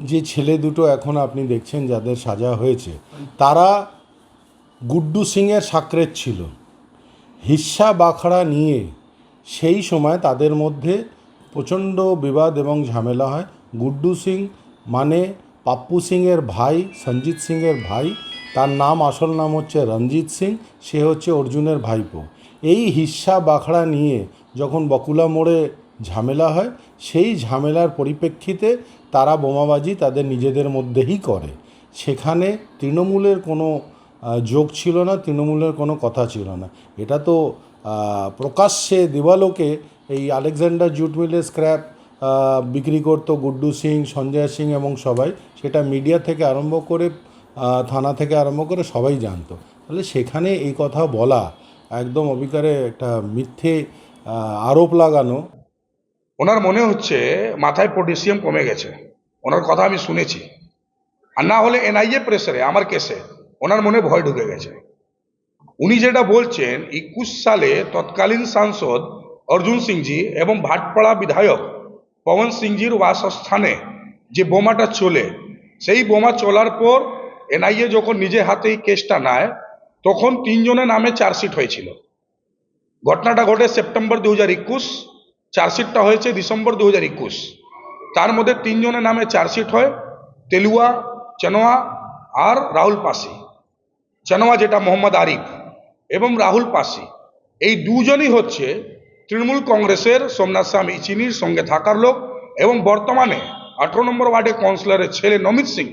যে ছেলে দুটো এখন আপনি দেখছেন যাদের সাজা হয়েছে, তারা গুড্ডু সিংয়ের সাকরেত ছিল। হিস্সা বাখড়া নিয়ে সেই সময় তাদের মধ্যে প্রচণ্ড বিবাদ এবং ঝামেলা হয়। গুড্ডু সিং মানে পাপ্পু সিংয়ের ভাই, সঞ্জিত সিংয়ের ভাই। তার নাম, আসল নাম হচ্ছে রঞ্জিত সিং। সে হচ্ছে অর্জুনের ভাইপো। এই হিস্সা বাখড়া নিয়ে যখন বকুলা মোড়ে ঝামেলা হয়, সেই ঝামেলার পরিপ্রেক্ষিতে তারা বোমাবাজি তাদের নিজেদের মধ্যেই করে। সেখানে তৃণমূলের কোনো যোগ ছিল না, তৃণমূলের কোনো কথা ছিল না। এটা তো প্রকাশ্যে দিবালোকে এই আলেকজান্ডার জুট মিলে স্ক্র্যাপ বিক্রি করতো গুড্ডু সিং, সঞ্জয় সিং এবং সবাই। সেটা মিডিয়া থেকে আরম্ভ করে থানা থেকে আরম্ভ করে সবাই জানতো। তাহলে সেখানে এই কথা বলা একদম অবিকারে একটা মিথ্যে আরোপ লাগানো। ওনার মনে হচ্ছে মাথায় পটাশিয়াম কমে গেছে, ওনার কথা আমি শুনেছি। আর না হলে এনআইএ প্রেসারে আমার কেসে ওনার মনে ভয় ঢুকে গেছে। উনি যেটা বলছেন 21 সালে তৎকালীন সাংসদ অর্জুন সিংজি এবং ভাটপাড়া বিধায়ক পবন সিংজির বাসস্থানে যে বোমাটা চলে, সেই বোমা চলার পর এনআইএ যখন নিজে হাতে এই কেসটা নেয়, তখন 3 জনের নামে চার্জশিট হয়েছিল। ঘটনাটা ঘটে সেপ্টেম্বর 2021, চার্জশিটটা হয়েছে ডিসেম্বর 2021। তার মধ্যে 3 জনের নামে চার্জশিট হয়, তেলুয়া, চেনোয়া আর রাহুল পাসি। চেনোয়া যেটা মোহাম্মদ আরিফ, এবং রাহুল পাসি, এই দুজনই হচ্ছে তৃণমূল কংগ্রেসের সোমনাথ স্বামী চিনির সঙ্গে থাকার লোক এবং বর্তমানে 18 নম্বর ওয়ার্ডে কাউন্সিলরের ছেলে নমিত সিং